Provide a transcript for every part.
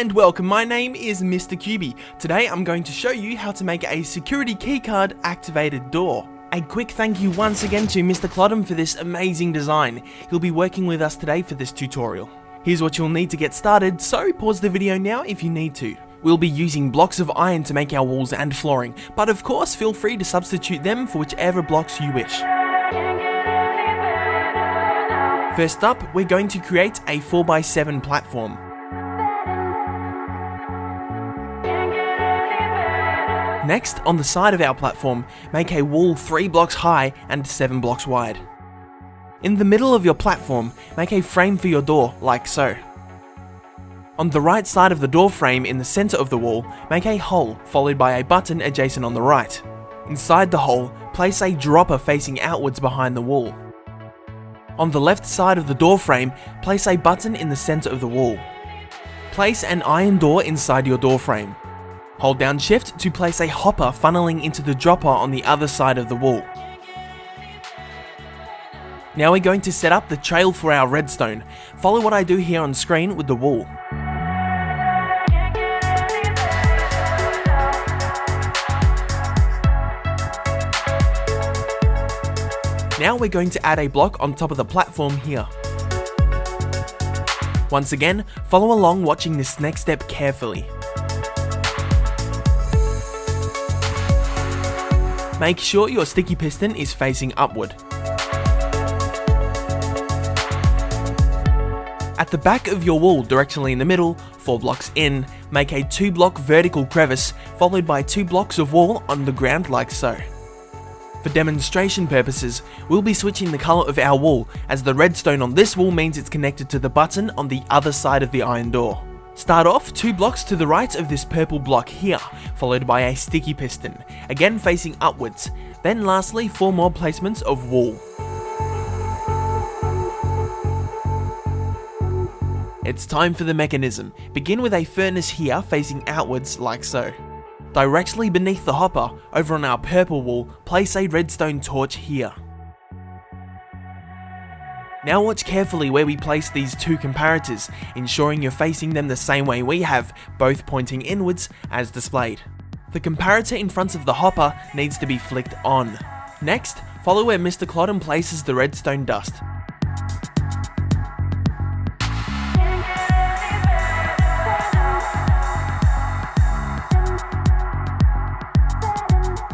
And welcome, my name is mrcubey. Today I'm going to show you how to make a security keycard activated door. A quick thank you once again to Mr. Clodham for this amazing design. He'll be working with us today for this tutorial. Here's what you'll need to get started, so pause the video now if you need to. We'll be using blocks of iron to make our walls and flooring, but of course feel free to substitute them for whichever blocks you wish. First up, we're going to create a 4x7 platform. Next, on the side of our platform, make a wall 3 blocks high and 7 blocks wide. In the middle of your platform, make a frame for your door, like so. On the right side of the door frame in the center of the wall, make a hole followed by a button adjacent on the right. Inside the hole, place a dropper facing outwards behind the wall. On the left side of the door frame, place a button in the center of the wall. Place an iron door inside your door frame. Hold down shift to place a hopper funneling into the dropper on the other side of the wall. Now we're going to set up the trail for our redstone. Follow what I do here on screen with the wall. Now we're going to add a block on top of the platform here. Once again, follow along watching this next step carefully. Make sure your sticky piston is facing upward. At the back of your wall, directionally in the middle, 4 blocks in, make a 2-block vertical crevice followed by 2 blocks of wall on the ground like so. For demonstration purposes, we'll be switching the color of our wall, as the redstone on this wall means it's connected to the button on the other side of the iron door. Start off 2 blocks to the right of this purple block here, followed by a sticky piston, again facing upwards, then lastly 4 more placements of wall. It's time for the mechanism. Begin with a furnace here facing outwards like so. Directly beneath the hopper, over on our purple wall, place a redstone torch here. Now watch carefully where we place these 2 comparators, ensuring you're facing them the same way we have, both pointing inwards as displayed. The comparator in front of the hopper needs to be flicked on. Next, follow where Mr. Clodham places the redstone dust.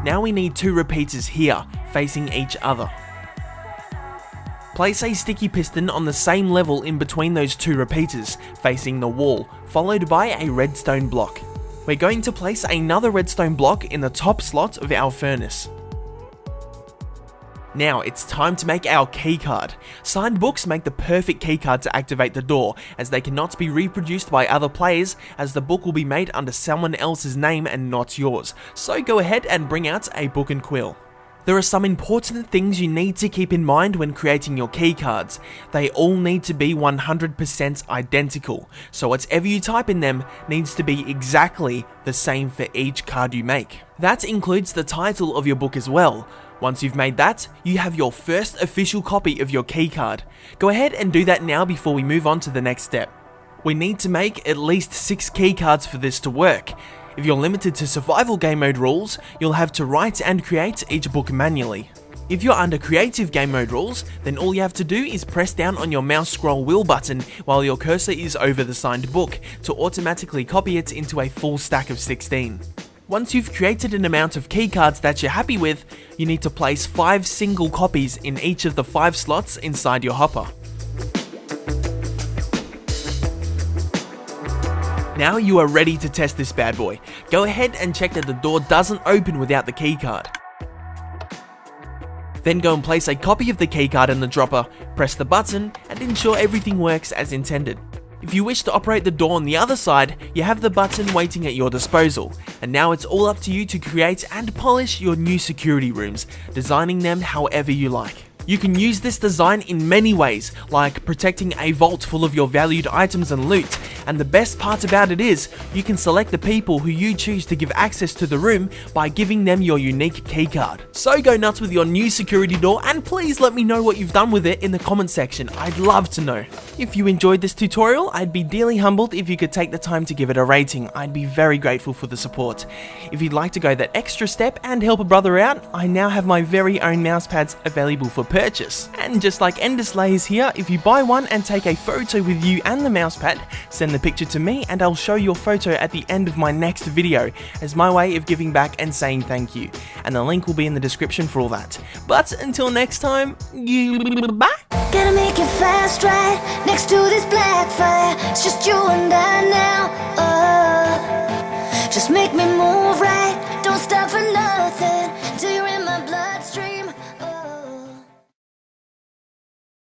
Now we need 2 repeaters here, facing each other. Place a sticky piston on the same level in between those 2 repeaters, facing the wall, followed by a redstone block. We're going to place another redstone block in the top slot of our furnace. Now it's time to make our keycard. Signed books make the perfect keycard to activate the door, as they cannot be reproduced by other players, as the book will be made under someone else's name and not yours. So go ahead and bring out a book and quill. There are some important things you need to keep in mind when creating your keycards. They all need to be 100% identical, so whatever you type in them needs to be exactly the same for each card you make. That includes the title of your book as well. Once you've made that, you have your first official copy of your keycard. Go ahead and do that now before we move on to the next step. We need to make at least 6 keycards for this to work. If you're limited to survival game mode rules, you'll have to write and create each book manually. If you're under creative game mode rules, then all you have to do is press down on your mouse scroll wheel button while your cursor is over the signed book to automatically copy it into a full stack of 16. Once you've created an amount of keycards that you're happy with, you need to place 5 single copies in each of the 5 slots inside your hopper. Now you are ready to test this bad boy. Go ahead and check that the door doesn't open without the keycard. Then go and place a copy of the keycard in the dropper, press the button, and ensure everything works as intended. If you wish to operate the door on the other side, you have the button waiting at your disposal, and now it's all up to you to create and polish your new security rooms, designing them however you like. You can use this design in many ways, like protecting a vault full of your valued items and loot, and the best part about it is, you can select the people who you choose to give access to the room by giving them your unique keycard. So go nuts with your new security door, and please let me know what you've done with it in the comment section. I'd love to know. If you enjoyed this tutorial, I'd be dearly humbled if you could take the time to give it a rating. I'd be very grateful for the support. If you'd like to go that extra step and help a brother out, I now have my very own mousepads available for purchase. And just like end displays here, if you buy one and take a photo with you and the mousepad, send the picture to me and I'll show your photo at the end of my next video as my way of giving back and saying thank you. And the link will be in the description for all that. But until next time, bye! Gotta make it fast, right? Next to this black fire, it's just you and I now.